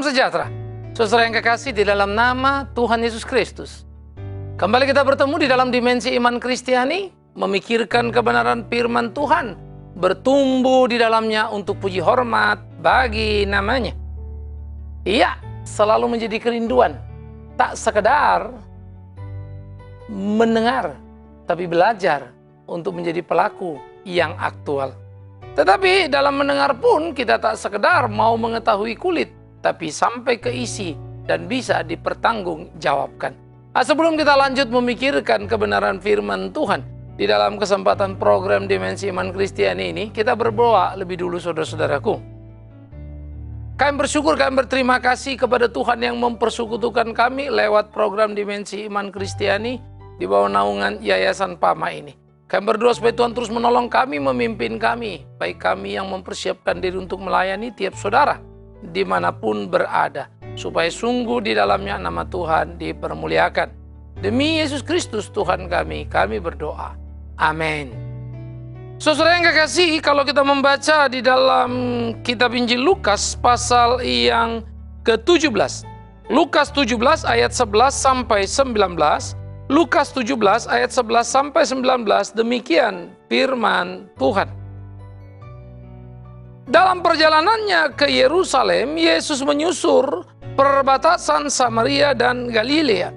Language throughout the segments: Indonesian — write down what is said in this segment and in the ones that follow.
Salam sejahtera, saudara yang kekasih di dalam nama Tuhan Yesus Kristus. Kembali kita bertemu di dalam dimensi iman Kristiani, memikirkan kebenaran firman Tuhan, bertumbuh di dalamnya untuk puji hormat bagi namanya. Iya, selalu menjadi kerinduan, tak sekedar mendengar, tapi belajar untuk menjadi pelaku yang aktual. Tetapi dalam mendengar pun kita tak sekedar mau mengetahui kulit, tapi sampai ke isi dan bisa dipertanggungjawabkan. Nah, sebelum kita lanjut memikirkan kebenaran firman Tuhan, di dalam kesempatan program Dimensi Iman Kristiani ini, kita berdoa lebih dulu saudara-saudaraku. Kami bersyukur, kami berterima kasih kepada Tuhan yang mempersekutukan kami lewat program Dimensi Iman Kristiani di bawah naungan Yayasan PAMA ini. Kami berdoa supaya Tuhan terus menolong kami, memimpin kami, baik kami yang mempersiapkan diri untuk melayani tiap saudara dimanapun berada, supaya sungguh di dalamnya nama Tuhan dipermuliakan. Demi Yesus Kristus Tuhan kami berdoa. Amin. Saudara yang kekasih, kalau kita membaca di dalam kitab Injil Lukas pasal yang ke-17, Lukas 17 ayat 11 sampai 19, Lukas 17 ayat 11 sampai 19, demikian firman Tuhan. Dalam perjalanannya ke Yerusalem, Yesus menyusur perbatasan Samaria dan Galilea.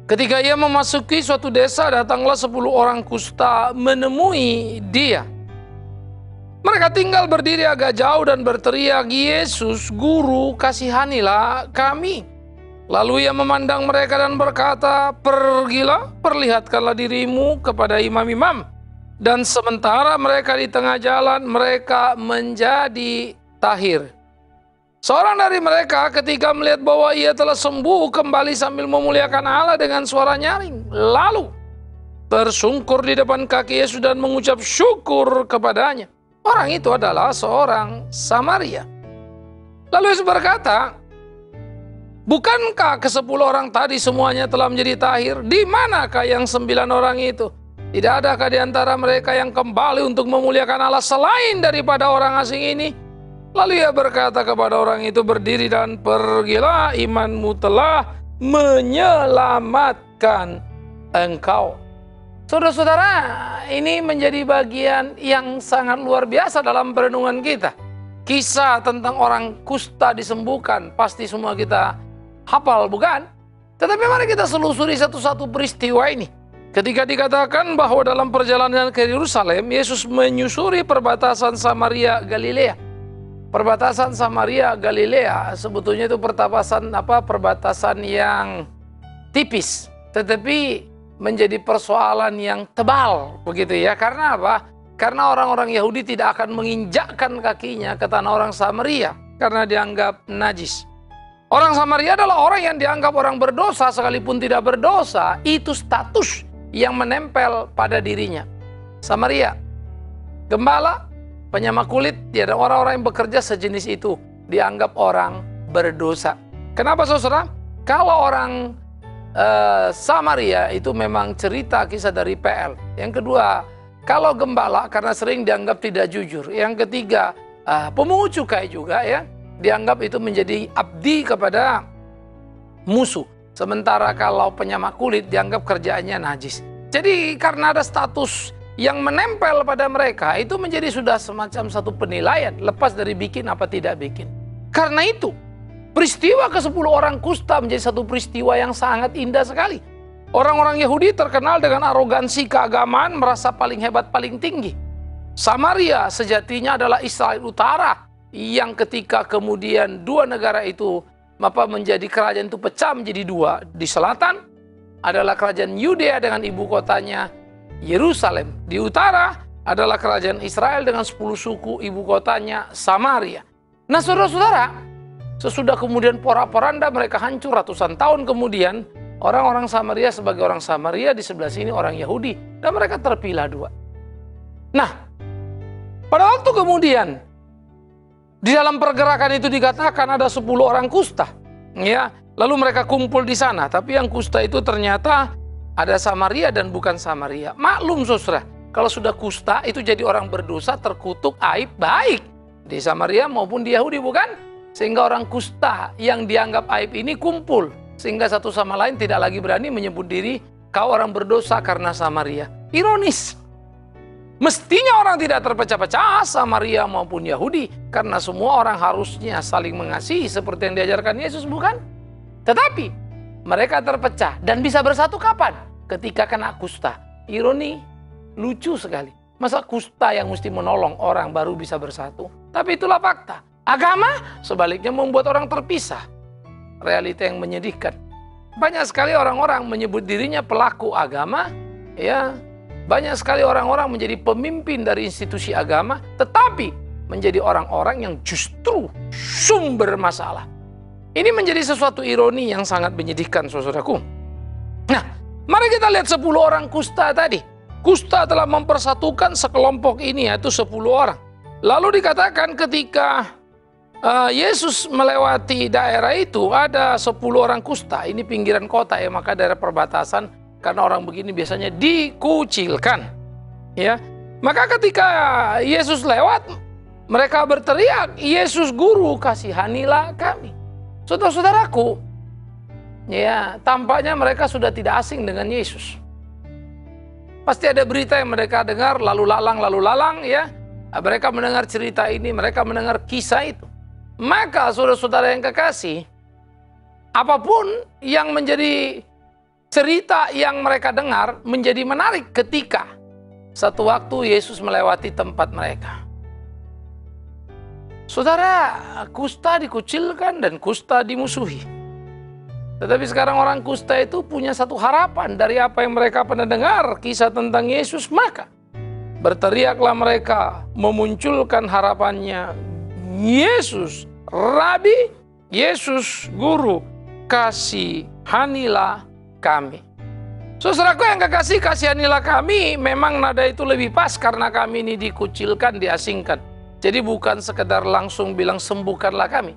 Ketika ia memasuki suatu desa, datanglah 10 orang kusta menemui dia. Mereka tinggal berdiri agak jauh dan berteriak, "Yesus, Guru, kasihanilah kami." Lalu ia memandang mereka dan berkata, "Pergilah, perlihatkanlah dirimu kepada imam-imam." Dan sementara mereka di tengah jalan, mereka menjadi tahir. Seorang dari mereka ketika melihat bahwa ia telah sembuh, kembali sambil memuliakan Allah dengan suara nyaring. Lalu tersungkur di depan kaki Yesus dan mengucap syukur kepadanya. Orang itu adalah seorang Samaria. Lalu Yesus berkata, "Bukankah ke-10 orang tadi semuanya telah menjadi tahir? Di manakah yang 9 orang itu? Tidak adakah di antara mereka yang kembali untuk memuliakan Allah selain daripada orang asing ini?" Lalu ia berkata kepada orang itu, "Berdiri dan pergilah, imanmu telah menyelamatkan engkau." Saudara-saudara, ini menjadi bagian yang sangat luar biasa dalam perenungan kita. Kisah tentang orang kusta disembuhkan, pasti semua kita hafal, bukan? Tetapi mari kita selusuri satu-satu peristiwa ini. Ketika dikatakan bahwa dalam perjalanan ke Yerusalem, Yesus menyusuri perbatasan Samaria Galilea. Perbatasan Samaria Galilea sebetulnya itu perbatasan yang tipis, tetapi menjadi persoalan yang tebal, begitu ya. Karena apa? Karena orang-orang Yahudi tidak akan menginjakkan kakinya ke tanah orang Samaria karena dianggap najis. Orang Samaria adalah orang yang dianggap orang berdosa sekalipun tidak berdosa. Itu status yang menempel pada dirinya. Samaria, gembala, penyamak kulit, ya, dan orang-orang yang bekerja sejenis itu dianggap orang berdosa. Kenapa saudara? Kalau orang Samaria itu memang cerita kisah dari PL. Yang kedua, kalau gembala karena sering dianggap tidak jujur. Yang ketiga, pemungut cukai juga ya, dianggap itu menjadi abdi kepada musuh. Sementara kalau penyamak kulit dianggap kerjaannya najis. Jadi karena ada status yang menempel pada mereka, itu menjadi sudah semacam satu penilaian, lepas dari bikin apa tidak bikin. Karena itu, peristiwa ke-10 orang kusta menjadi satu peristiwa yang sangat indah sekali. Orang-orang Yahudi terkenal dengan arogansi keagamaan, merasa paling hebat, paling tinggi. Samaria sejatinya adalah Israel Utara, yang ketika kemudian dua negara itu menjadi kerajaan itu pecah menjadi dua. Di selatan adalah kerajaan Yudea dengan ibu kotanya Yerusalem. Di utara adalah kerajaan Israel dengan 10 suku, ibu kotanya Samaria. Nah saudara-saudara, sesudah kemudian porak-poranda mereka hancur ratusan tahun kemudian, orang-orang Samaria sebagai orang Samaria, di sebelah sini orang Yahudi, dan mereka terpilah dua. Nah, pada waktu kemudian di dalam pergerakan itu dikatakan ada 10 orang kusta, ya. Lalu mereka kumpul di sana, tapi yang kusta itu ternyata ada Samaria dan bukan Samaria. Maklum saudara, kalau sudah kusta itu jadi orang berdosa, terkutuk, aib, baik di Samaria maupun di Yahudi, bukan? Sehingga orang kusta yang dianggap aib ini kumpul. Sehingga satu sama lain tidak lagi berani menyebut diri, kau orang berdosa karena Samaria. Ironis. Mestinya orang tidak terpecah-pecah, Samaria maupun Yahudi. Karena semua orang harusnya saling mengasihi seperti yang diajarkan Yesus, bukan? Tetapi mereka terpecah dan bisa bersatu kapan? Ketika kena kusta. Ironi, lucu sekali. Masa kusta yang mesti menolong orang baru bisa bersatu? Tapi itulah fakta. Agama sebaliknya membuat orang terpisah. Realita yang menyedihkan. Banyak sekali orang-orang menyebut dirinya pelaku agama, ya. Banyak sekali orang-orang menjadi pemimpin dari institusi agama, tetapi menjadi orang-orang yang justru sumber masalah. Ini menjadi sesuatu ironi yang sangat menyedihkan, saudaraku. Nah, mari kita lihat 10 orang kusta tadi. Kusta telah mempersatukan sekelompok ini, yaitu 10 orang. Lalu dikatakan ketika Yesus melewati daerah itu, ada 10 orang kusta. Ini pinggiran kota ya, maka daerah perbatasan, karena orang begini biasanya dikucilkan. Ya, maka ketika Yesus lewat, mereka berteriak, Yesus Guru, kasihanilah kami. Saudara-saudaraku, ya tampaknya mereka sudah tidak asing dengan Yesus. Pasti ada berita yang mereka dengar, lalu lalang ya. Mereka mendengar cerita ini, mereka mendengar kisah itu. Maka saudara-saudara yang kekasih, apapun yang menjadi cerita yang mereka dengar menjadi menarik ketika satu waktu Yesus melewati tempat mereka. Saudara, kusta dikucilkan dan kusta dimusuhi. Tetapi sekarang orang kusta itu punya satu harapan dari apa yang mereka pernah dengar, kisah tentang Yesus. Maka berteriaklah mereka, memunculkan harapannya, Yesus Rabi, Yesus Guru, kasihanilah kami. Saudaraku yang kekasih, kasihanilah kami, memang nada itu lebih pas karena kami ini dikucilkan, diasingkan. Jadi bukan sekedar langsung bilang sembuhkanlah kami.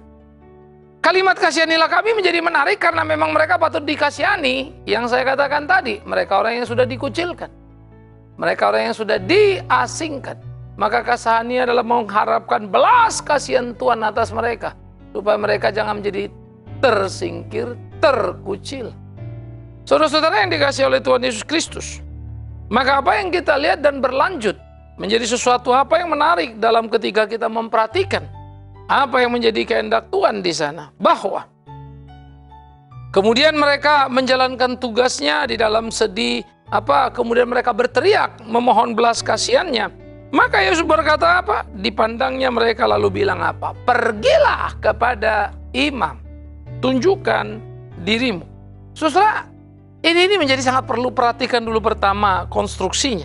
Kalimat kasihanilah kami menjadi menarik karena memang mereka patut dikasihani. Yang saya katakan tadi, mereka orang yang sudah dikucilkan. Mereka orang yang sudah diasingkan. Maka kasihani adalah mengharapkan belas kasihan Tuhan atas mereka. Supaya mereka jangan menjadi tersingkir, terkucil. Saudara-saudara yang dikasihi oleh Tuhan Yesus Kristus. Maka apa yang kita lihat dan berlanjut menjadi sesuatu apa yang menarik dalam ketika kita memperhatikan apa yang menjadi kehendak Tuhan di sana. Bahwa kemudian mereka menjalankan tugasnya di dalam sedih, kemudian mereka berteriak memohon belas kasihannya. Maka Yesus berkata apa? Dipandangnya mereka lalu bilang apa? Pergilah kepada imam, tunjukkan dirimu. Saudara, ini menjadi sangat perlu perhatikan dulu pertama konstruksinya.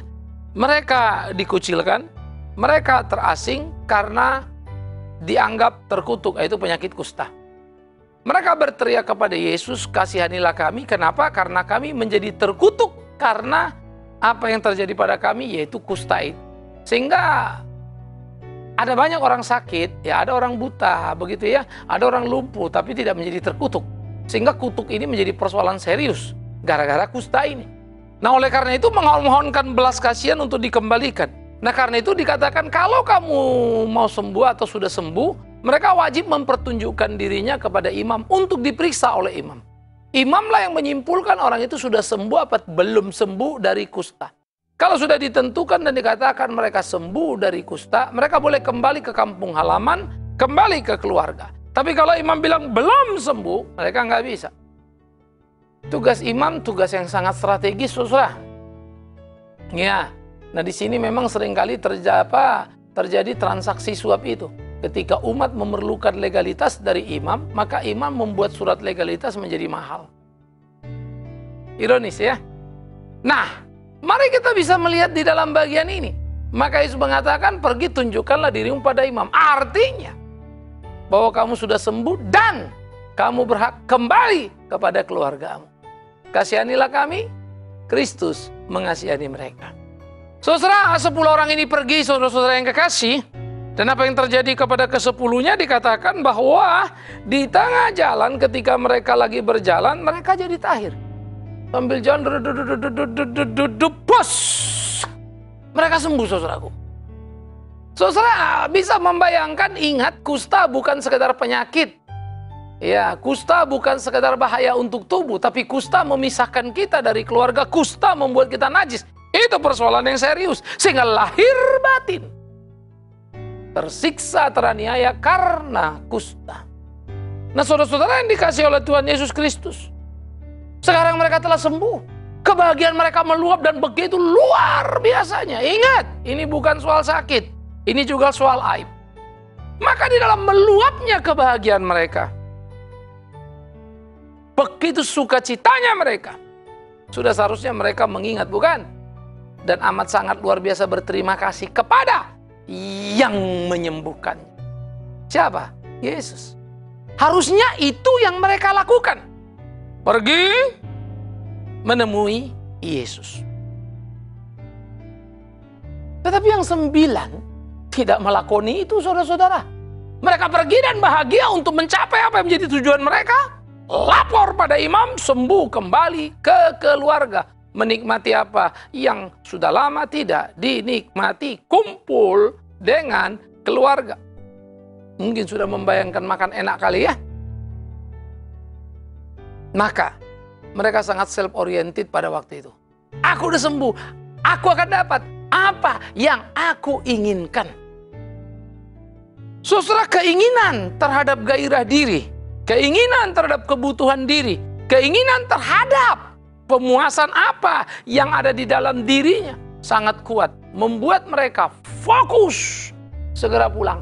Mereka dikucilkan, mereka terasing karena dianggap terkutuk, yaitu penyakit kusta. Mereka berteriak kepada Yesus, kasihanilah kami. Kenapa? Karena kami menjadi terkutuk karena apa yang terjadi pada kami, yaitu kusta itu. Sehingga ada banyak orang sakit, ya ada orang buta, begitu ya, ada orang lumpuh, tapi tidak menjadi terkutuk. Sehingga kutuk ini menjadi persoalan serius, gara-gara kusta ini. Nah oleh karena itu memohonkan belas kasihan untuk dikembalikan. Nah karena itu dikatakan kalau kamu mau sembuh atau sudah sembuh, mereka wajib mempertunjukkan dirinya kepada imam untuk diperiksa oleh imam. Imamlah yang menyimpulkan orang itu sudah sembuh atau belum sembuh dari kusta. Kalau sudah ditentukan dan dikatakan mereka sembuh dari kusta, mereka boleh kembali ke kampung halaman, kembali ke keluarga. Tapi kalau imam bilang belum sembuh, mereka nggak bisa. Tugas imam, tugas yang sangat strategis, saudara. Ya, nah di sini memang seringkali terjadi transaksi suap itu. Ketika umat memerlukan legalitas dari imam, maka imam membuat surat legalitas menjadi mahal. Ironis ya. Nah, mari kita bisa melihat di dalam bagian ini. Maka Yesus mengatakan, pergi tunjukkanlah dirimu pada imam. Artinya, bahwa kamu sudah sembuh dan kamu berhak kembali kepada keluargamu. Kasihanilah kami, Kristus mengasihani mereka. Saudara, 10 orang ini pergi, saudara-saudara yang kekasih. Dan apa yang terjadi kepada ke-10-nya dikatakan bahwa di tengah jalan ketika mereka lagi berjalan, mereka jadi tahir. Sambil jalan, bos, mereka sembuh, saudaraku. Saudara bisa membayangkan, ingat, kusta bukan sekedar penyakit. Ya, kusta bukan sekedar bahaya untuk tubuh, tapi kusta memisahkan kita dari keluarga, kusta membuat kita najis. Itu persoalan yang serius, sehingga lahir batin tersiksa, teraniaya karena kusta. Nah, saudara-saudara yang dikasih oleh Tuhan Yesus Kristus, sekarang mereka telah sembuh. Kebahagiaan mereka meluap dan begitu luar biasanya. Ingat, ini bukan soal sakit, ini juga soal aib. Maka di dalam meluapnya kebahagiaan mereka, begitu sukacitanya mereka, sudah seharusnya mereka mengingat, bukan? Dan amat sangat luar biasa berterima kasih kepada yang menyembuhkannya. Siapa? Yesus. Harusnya itu yang mereka lakukan. Pergi menemui Yesus. Tetapi yang 9 tidak melakoni itu, saudara-saudara. Mereka pergi dan bahagia untuk mencapai apa yang menjadi tujuan mereka. Lapor pada imam, sembuh kembali ke keluarga. Menikmati apa yang sudah lama tidak dinikmati, kumpul dengan keluarga. Mungkin sudah membayangkan makan enak kali ya. Maka mereka sangat self-oriented pada waktu itu. Aku udah sembuh, aku akan dapat apa yang aku inginkan. Saudara, keinginan terhadap gairah diri, keinginan terhadap kebutuhan diri, keinginan terhadap pemuasan apa yang ada di dalam dirinya sangat kuat, membuat mereka fokus segera pulang,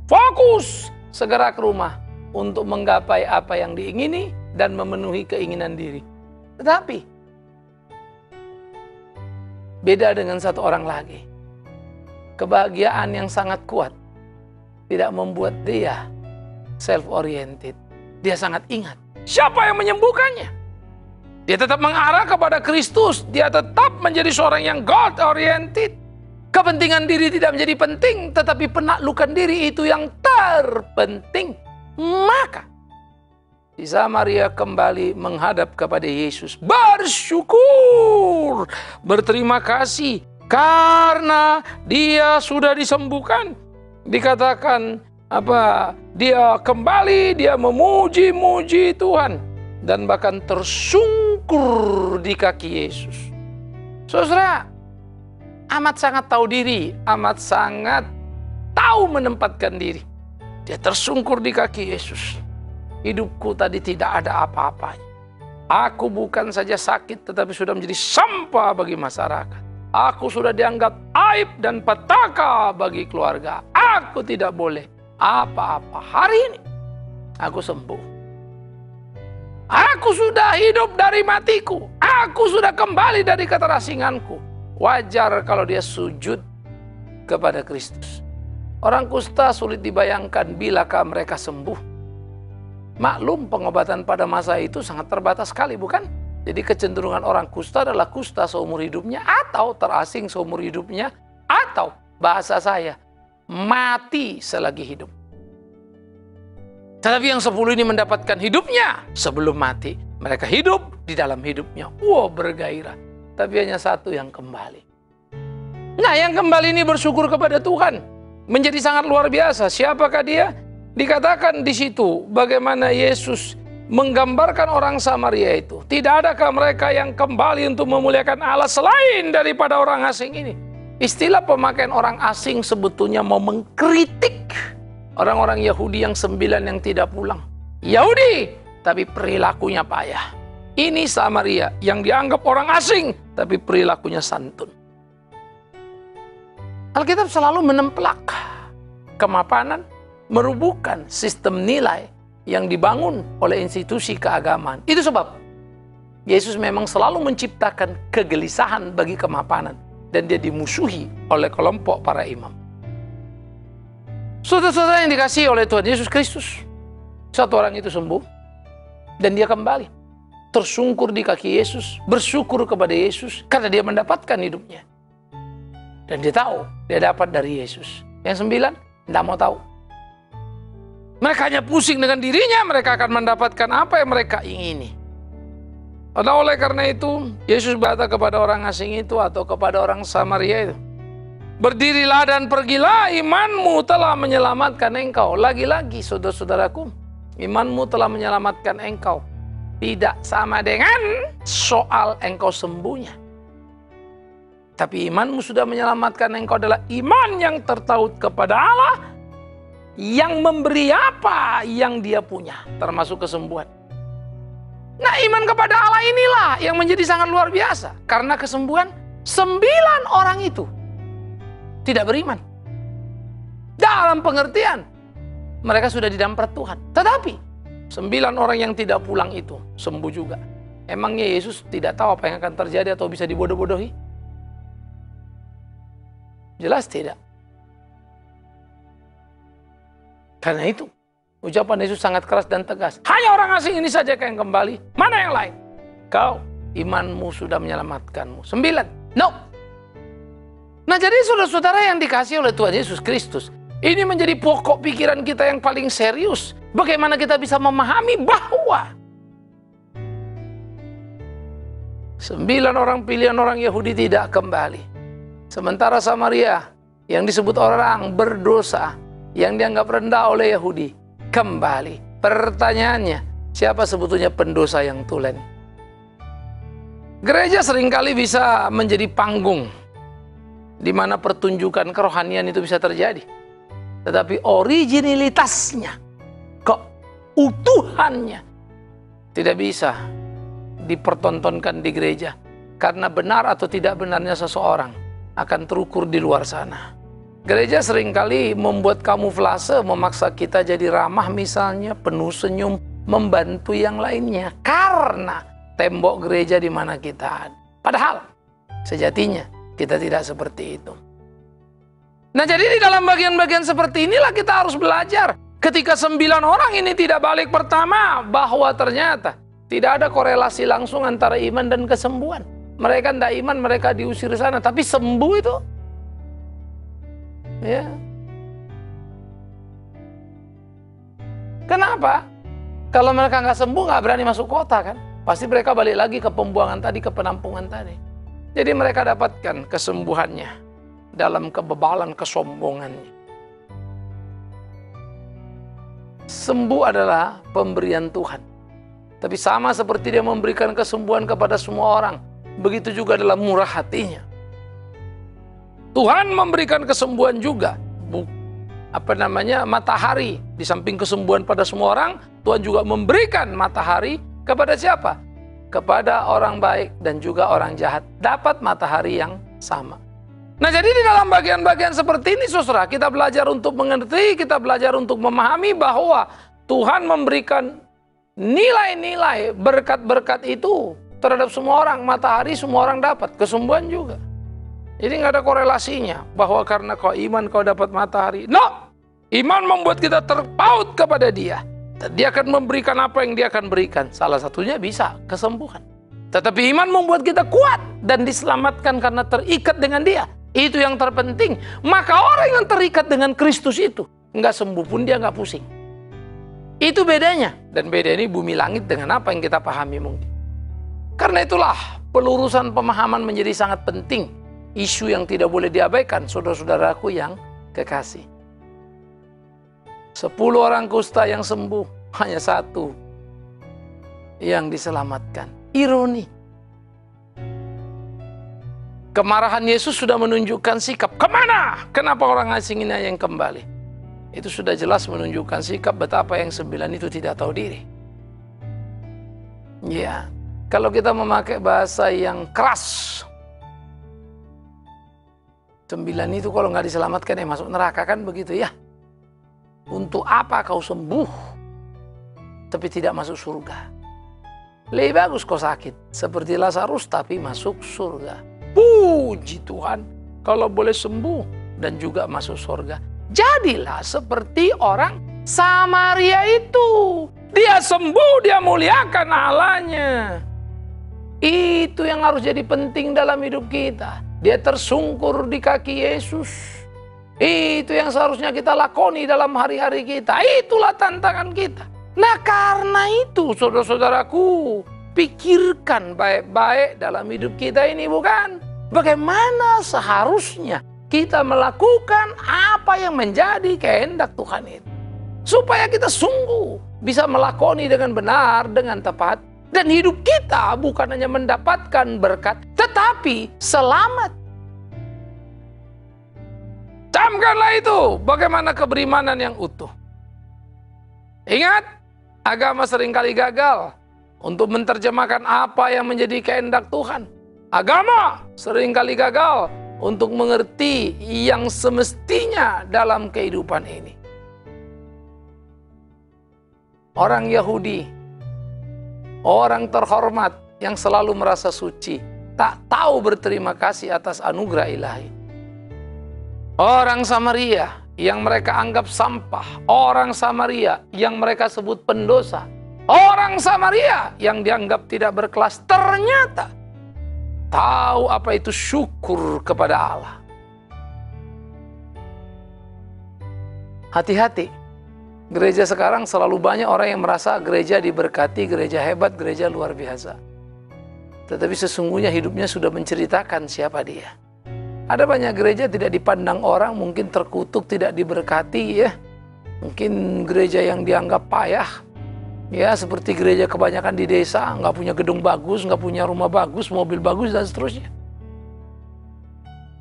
fokus segera ke rumah untuk menggapai apa yang diingini dan memenuhi keinginan diri. Tetapi beda dengan satu orang lagi. Kebahagiaan yang sangat kuat tidak membuat dia self-oriented. Dia sangat ingat siapa yang menyembuhkannya. Dia tetap mengarah kepada Kristus. Dia tetap menjadi seorang yang God-oriented. Kepentingan diri tidak menjadi penting, tetapi penaklukan diri itu yang terpenting. Maka si Samaria kembali menghadap kepada Yesus, bersyukur, berterima kasih karena dia sudah disembuhkan. Dikatakan apa? Dia kembali, dia memuji-muji Tuhan dan bahkan tersungkur di kaki Yesus. Saudara, amat sangat tahu diri, amat sangat tahu menempatkan diri. Dia tersungkur di kaki Yesus. Hidupku tadi tidak ada apa-apanya. Aku bukan saja sakit, tetapi sudah menjadi sampah bagi masyarakat. Aku sudah dianggap aib dan petaka bagi keluarga. Aku tidak boleh apa-apa. Hari ini aku sembuh. Aku sudah hidup dari matiku. Aku sudah kembali dari keterasinganku. Wajar kalau dia sujud kepada Kristus. Orang kusta sulit dibayangkan bilakah mereka sembuh. Maklum, pengobatan pada masa itu sangat terbatas sekali, bukan? Jadi kecenderungan orang kusta adalah kusta seumur hidupnya, atau terasing seumur hidupnya, atau bahasa saya, mati selagi hidup. Tetapi yang 10 ini mendapatkan hidupnya sebelum mati. Mereka hidup di dalam hidupnya. Wow, bergairah. Tapi hanya satu yang kembali. Nah, yang kembali ini bersyukur kepada Tuhan. Menjadi sangat luar biasa. Siapakah dia? Dikatakan di situ bagaimana Yesus menggambarkan orang Samaria itu. Tidak adakah mereka yang kembali untuk memuliakan Allah selain daripada orang asing ini? Istilah pemakaian orang asing sebetulnya mau mengkritik orang-orang Yahudi yang 9 yang tidak pulang. Yahudi, tapi perilakunya payah. Ini Samaria yang dianggap orang asing, tapi perilakunya santun. Alkitab selalu menemplak kemapanan, merubuhkan sistem nilai yang dibangun oleh institusi keagamaan. Itu sebab Yesus memang selalu menciptakan kegelisahan bagi kemapanan. Dan dia dimusuhi oleh kelompok para imam. Saudara-saudara yang dikasihi oleh Tuhan Yesus Kristus, satu orang itu sembuh dan dia kembali tersungkur di kaki Yesus, bersyukur kepada Yesus karena dia mendapatkan hidupnya. Dan dia tahu dia dapat dari Yesus. Yang 9 tidak mau tahu. Mereka hanya pusing dengan dirinya, mereka akan mendapatkan apa yang mereka ingini. Oleh karena itu, Yesus berkata kepada orang asing itu atau kepada orang Samaria itu, Berdirilah dan pergilah, imanmu telah menyelamatkan engkau. Lagi-lagi saudara-saudaraku, imanmu telah menyelamatkan engkau. Tidak sama dengan soal engkau sembuhnya. Tapi imanmu sudah menyelamatkan engkau adalah iman yang tertaut kepada Allah, yang memberi apa yang dia punya, termasuk kesembuhan. Nah, iman kepada Allah inilah yang menjadi sangat luar biasa. Karena kesembuhan, 9 orang itu tidak beriman. Dalam pengertian, mereka sudah didamprat Tuhan. Tetapi 9 orang yang tidak pulang itu sembuh juga. Emangnya Yesus tidak tahu apa yang akan terjadi atau bisa dibodoh-bodohi? Jelas tidak. Karena itu, ucapan Yesus sangat keras dan tegas. Hanya orang asing ini saja yang kembali. Mana yang lain? Kau, imanmu sudah menyelamatkanmu. 9. No. Nah, jadi saudara-saudara yang dikasihi oleh Tuhan Yesus Kristus, ini menjadi pokok pikiran kita yang paling serius. Bagaimana kita bisa memahami bahwa 9 orang pilihan orang Yahudi tidak kembali. Sementara Samaria yang disebut orang berdosa, yang dianggap rendah oleh Yahudi, kembali. Pertanyaannya, siapa sebetulnya pendosa yang tulen? Gereja seringkali bisa menjadi panggung di mana pertunjukan kerohanian itu bisa terjadi. Tetapi originalitasnya, keutuhannya tidak bisa dipertontonkan di gereja. Karena benar atau tidak benarnya seseorang akan terukur di luar sana. Gereja seringkali membuat kamuflase, memaksa kita jadi ramah misalnya, penuh senyum, membantu yang lainnya. Karena tembok gereja di mana kita ada. Padahal sejatinya kita tidak seperti itu. Nah, jadi di dalam bagian-bagian seperti inilah kita harus belajar. Ketika 9 orang ini tidak balik pertama, bahwa ternyata tidak ada korelasi langsung antara iman dan kesembuhan. Mereka tidak iman, mereka diusir sana, tapi sembuh itu. Ya. Kenapa? Kalau mereka nggak sembuh, nggak berani masuk kota kan? Pasti mereka balik lagi ke pembuangan tadi, ke penampungan tadi. Jadi mereka dapatkan kesembuhannya dalam kebebalan kesombongannya. Sembuh adalah pemberian Tuhan. Tapi sama seperti dia memberikan kesembuhan kepada semua orang, begitu juga dalam murah hatinya. Tuhan memberikan kesembuhan juga. Matahari. Di samping kesembuhan pada semua orang, Tuhan juga memberikan matahari kepada siapa? Kepada orang baik dan juga orang jahat. Dapat matahari yang sama. Nah, jadi di dalam bagian-bagian seperti ini, saudara, kita belajar untuk mengerti, kita belajar untuk memahami bahwa Tuhan memberikan nilai-nilai berkat-berkat itu terhadap semua orang. Matahari semua orang dapat, kesembuhan juga. Jadi nggak ada korelasinya bahwa karena kau iman kau dapat matahari. No, iman membuat kita terpaut kepada Dia. Dia akan memberikan apa yang dia akan berikan. Salah satunya bisa kesembuhan. Tetapi iman membuat kita kuat dan diselamatkan karena terikat dengan Dia. Itu yang terpenting. Maka orang yang terikat dengan Kristus itu, nggak sembuh pun dia nggak pusing. Itu bedanya. Dan beda ini bumi langit dengan apa yang kita pahami mungkin. Karena itulah pelurusan pemahaman menjadi sangat penting. Isu yang tidak boleh diabaikan, saudara-saudaraku yang kekasih. 10 orang kusta yang sembuh, hanya 1 yang diselamatkan. Ironi. Kemarahan Yesus sudah menunjukkan sikap. Kemana? Kenapa orang asing ini yang kembali? Itu sudah jelas menunjukkan sikap betapa yang 9 itu tidak tahu diri. Ya, kalau kita memakai bahasa yang keras, 9 itu kalau nggak diselamatkan ya masuk neraka kan begitu ya. Untuk apa kau sembuh tapi tidak masuk surga? Lebih bagus kau sakit seperti Lazarus tapi masuk surga. Puji Tuhan kalau boleh sembuh dan juga masuk surga. Jadilah seperti orang Samaria itu. Dia sembuh, dia muliakan Allahnya. Itu yang harus jadi penting dalam hidup kita. Dia tersungkur di kaki Yesus. Itu yang seharusnya kita lakoni dalam hari-hari kita. Itulah tantangan kita. Nah, karena itu saudara-saudaraku, pikirkan baik-baik dalam hidup kita ini, bukan? Bagaimana seharusnya kita melakukan apa yang menjadi kehendak Tuhan itu. Supaya kita sungguh bisa melakoni dengan benar, dengan tepat. Dan hidup kita bukan hanya mendapatkan berkat, tetapi selamat. Camkanlah itu bagaimana keberimanan yang utuh. Ingat, agama seringkali gagal untuk menerjemahkan apa yang menjadi kehendak Tuhan. Agama seringkali gagal untuk mengerti yang semestinya dalam kehidupan ini. Orang Yahudi, orang terhormat yang selalu merasa suci, tak tahu berterima kasih atas anugerah ilahi. Orang Samaria yang mereka anggap sampah, orang Samaria yang mereka sebut pendosa, orang Samaria yang dianggap tidak berkelas, ternyata tahu apa itu syukur kepada Allah. Hati-hati, gereja sekarang selalu banyak orang yang merasa gereja diberkati, gereja hebat, gereja luar biasa. Tetapi sesungguhnya hidupnya sudah menceritakan siapa dia. Ada banyak gereja tidak dipandang orang, mungkin terkutuk, tidak diberkati ya. Mungkin gereja yang dianggap payah. Ya, seperti gereja kebanyakan di desa, nggak punya gedung bagus, nggak punya rumah bagus, mobil bagus, dan seterusnya.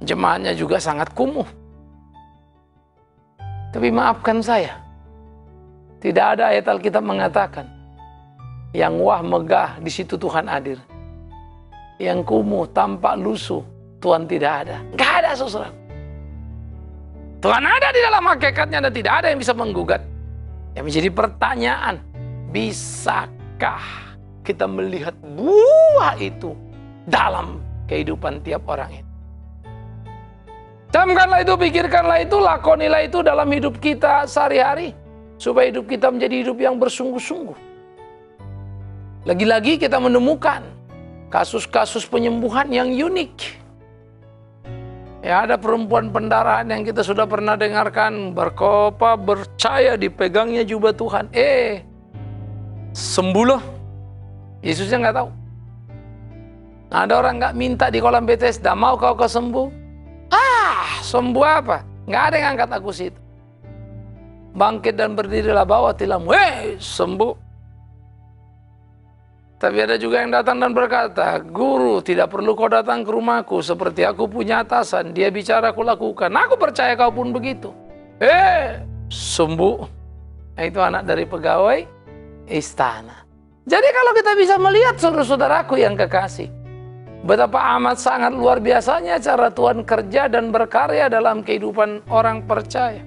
Jemaatnya juga sangat kumuh. Tapi maafkan saya, tidak ada ayat Alkitab mengatakan, yang wah megah di situ Tuhan hadir. Yang kumuh, tampak lusuh, Tuhan tidak ada. Nggak ada, saudara. Tuhan ada di dalam hakikatnya dan tidak ada yang bisa menggugat. Yang menjadi pertanyaan, bisakah kita melihat buah itu dalam kehidupan tiap orang itu? Camkanlah itu, pikirkanlah itu, lakonilah itu dalam hidup kita sehari-hari. Supaya hidup kita menjadi hidup yang bersungguh-sungguh. Lagi-lagi kita menemukan kasus-kasus penyembuhan yang unik. Ya, ada perempuan pendarahan yang kita sudah pernah dengarkan, berkopa, percaya dipegangnya jubah Tuhan. Sembuh loh. Yesusnya nggak tahu. Ada orang nggak minta di kolam Bethesda, mau kau sembuh? Sembuh apa? Nggak ada yang angkat aku situ. Bangkit dan berdirilah, bawa tilammu. Sembuh. Tapi ada juga yang datang dan berkata, Guru, tidak perlu kau datang ke rumahku, seperti aku punya atasan, dia bicara aku lakukan. Aku percaya kau pun begitu. Sembuh. Nah, itu anak dari pegawai istana. Jadi kalau kita bisa melihat, saudara-saudaraku yang kekasih, betapa amat sangat luar biasanya cara Tuhan kerja dan berkarya dalam kehidupan orang percaya.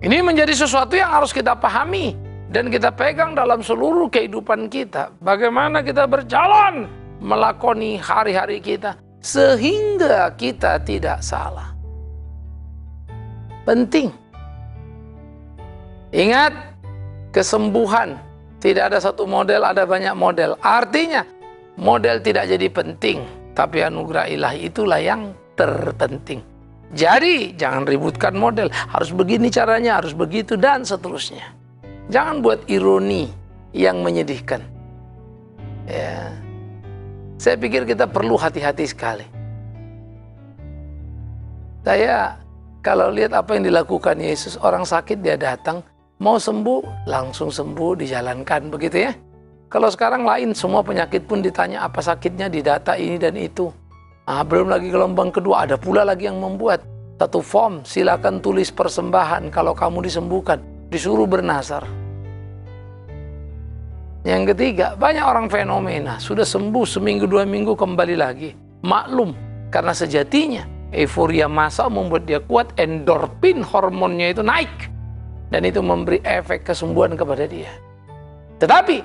Ini menjadi sesuatu yang harus kita pahami dan kita pegang dalam seluruh kehidupan kita. Bagaimana kita berjalan melakoni hari-hari kita sehingga kita tidak salah. Penting. Ingat, kesembuhan tidak ada satu model, ada banyak model. Artinya model tidak jadi penting, tapi anugerah ilahi itulah yang terpenting. Jadi jangan ributkan model, harus begini caranya, harus begitu, dan seterusnya. Jangan buat ironi yang menyedihkan. Ya. Saya pikir kita perlu hati-hati sekali. Saya kalau lihat apa yang dilakukan Yesus, orang sakit dia datang, mau sembuh, langsung sembuh, dijalankan, begitu ya. Kalau sekarang lain, semua penyakit pun ditanya apa sakitnya, didata ini dan itu. Belum lagi gelombang kedua, ada pula lagi yang membuat satu form, silakan tulis persembahan kalau kamu disembuhkan, disuruh bernazar. Yang ketiga, banyak orang fenomena, sudah sembuh seminggu, 2 minggu kembali lagi. Maklum, karena sejatinya euforia massa membuat dia kuat, endorfin hormonnya itu naik. Dan itu memberi efek kesembuhan kepada dia. Tetapi,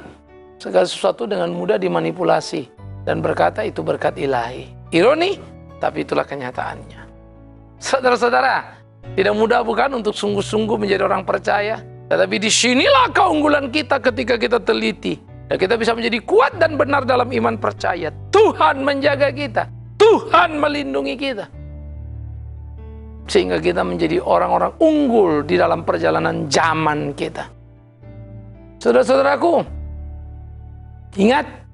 segala sesuatu dengan mudah dimanipulasi dan berkata itu berkat ilahi. Ironi, tapi itulah kenyataannya. Saudara-saudara, tidak mudah bukan untuk sungguh-sungguh menjadi orang percaya? Tetapi disinilah keunggulan kita ketika kita teliti. Dan kita bisa menjadi kuat dan benar dalam iman percaya. Tuhan menjaga kita. Tuhan melindungi kita. Sehingga kita menjadi orang-orang unggul di dalam perjalanan zaman kita. Saudara-saudaraku, ingat,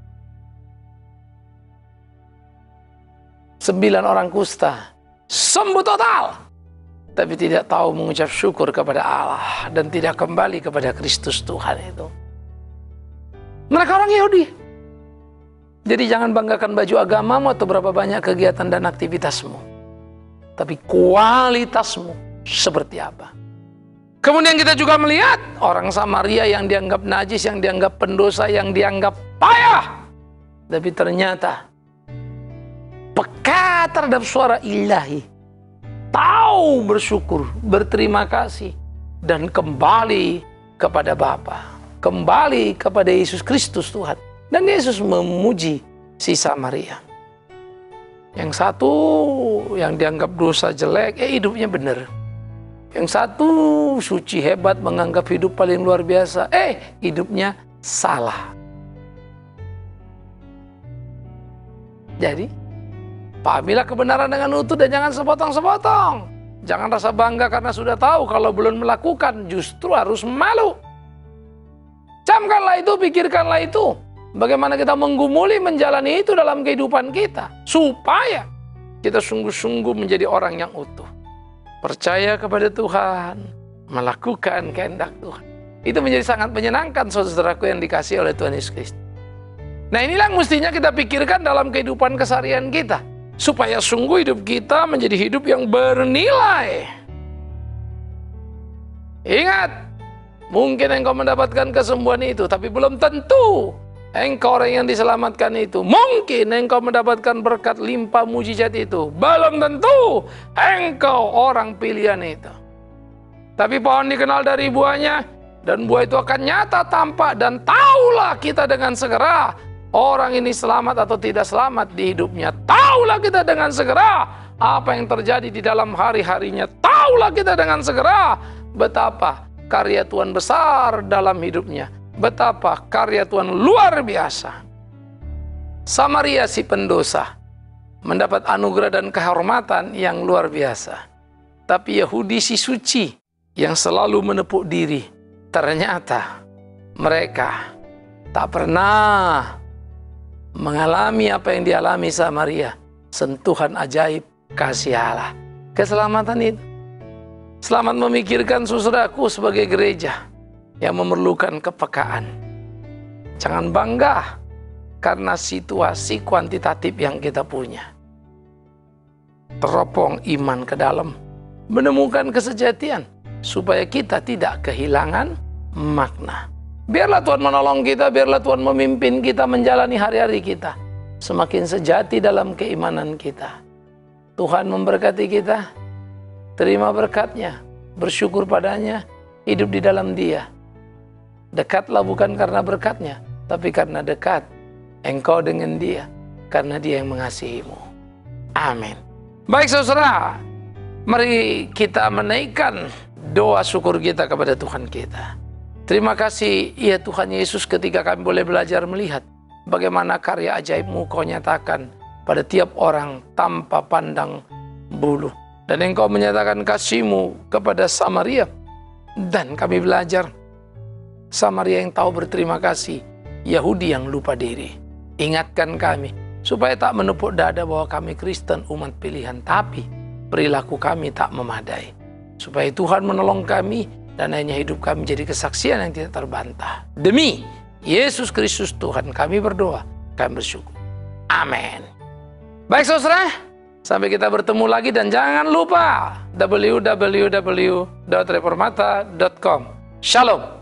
9 orang kusta, sembuh total, tapi tidak tahu mengucap syukur kepada Allah dan tidak kembali kepada Kristus Tuhan itu. Mereka orang Yahudi. Jadi jangan banggakan baju agamamu atau berapa banyak kegiatan dan aktivitasmu, tapi kualitasmu seperti apa. Kemudian kita juga melihat orang Samaria yang dianggap najis, yang dianggap pendosa, yang dianggap payah, tapi ternyata peka terhadap suara ilahi, tahu bersyukur, berterima kasih, dan kembali kepada Bapa, kembali kepada Yesus Kristus Tuhan. Dan Yesus memuji si Samaria. Yang satu yang dianggap dosa jelek, hidupnya benar. Yang satu suci hebat, menganggap hidup paling luar biasa, hidupnya salah. Jadi pahamilah kebenaran dengan utuh dan jangan sepotong-sepotong. Jangan rasa bangga karena sudah tahu, kalau belum melakukan justru harus malu. Camkanlah itu, pikirkanlah itu. Bagaimana kita menggumuli menjalani itu dalam kehidupan kita, supaya kita sungguh-sungguh menjadi orang yang utuh. Percaya kepada Tuhan, melakukan kehendak Tuhan. Itu menjadi sangat menyenangkan, saudaraku yang dikasihi oleh Tuhan Yesus Kristus. Nah, inilah yang mestinya kita pikirkan dalam kehidupan keseharian kita, supaya sungguh hidup kita menjadi hidup yang bernilai. Ingat, mungkin engkau mendapatkan kesembuhan itu, tapi belum tentu engkau orang yang diselamatkan itu. Mungkin engkau mendapatkan berkat limpah mujizat itu, belum tentu engkau orang pilihan itu. Tapi pohon dikenal dari buahnya, dan buah itu akan nyata tampak, dan taulah kita dengan segera orang ini selamat atau tidak selamat di hidupnya. Taulah kita dengan segera apa yang terjadi di dalam hari-harinya. Taulah kita dengan segera betapa karya Tuhan besar dalam hidupnya. Betapa karya Tuhan luar biasa. Samaria si pendosa mendapat anugerah dan kehormatan yang luar biasa. Tapi Yahudi si suci yang selalu menepuk diri, ternyata mereka tak pernah mengalami apa yang dialami Samaria. Sentuhan ajaib kasih Allah. Keselamatan itu. Selamat memikirkan saudaraku sebagai gereja yang memerlukan kepekaan. Jangan bangga karena situasi kuantitatif yang kita punya. Teropong iman ke dalam, menemukan kesejatian, supaya kita tidak kehilangan makna. Biarlah Tuhan menolong kita, biarlah Tuhan memimpin kita menjalani hari-hari kita semakin sejati dalam keimanan kita. Tuhan memberkati kita, terima berkat-Nya, bersyukur padanya, hidup di dalam Dia. Dekatlah bukan karena berkat-Nya, tapi karena dekat engkau dengan Dia, karena Dia yang mengasihimu. Amin. Baik saudara, mari kita menaikkan doa syukur kita kepada Tuhan kita. Terima kasih ya Tuhan Yesus, ketika kami boleh belajar melihat bagaimana karya ajaib-Mu Kau nyatakan pada tiap orang tanpa pandang bulu. Dan Engkau menyatakan kasih-Mu kepada Samaria. Dan kami belajar Samaria yang tahu berterima kasih, Yahudi yang lupa diri. Ingatkan kami supaya tak menepuk dada bahwa kami Kristen umat pilihan, tapi perilaku kami tak memadai. Supaya Tuhan menolong kami dan hanya hidup kami jadi kesaksian yang tidak terbantah. Demi Yesus Kristus Tuhan kami berdoa, kami bersyukur. Amin. Baik saudara, sampai kita bertemu lagi, dan jangan lupa www.reformata.com. Shalom.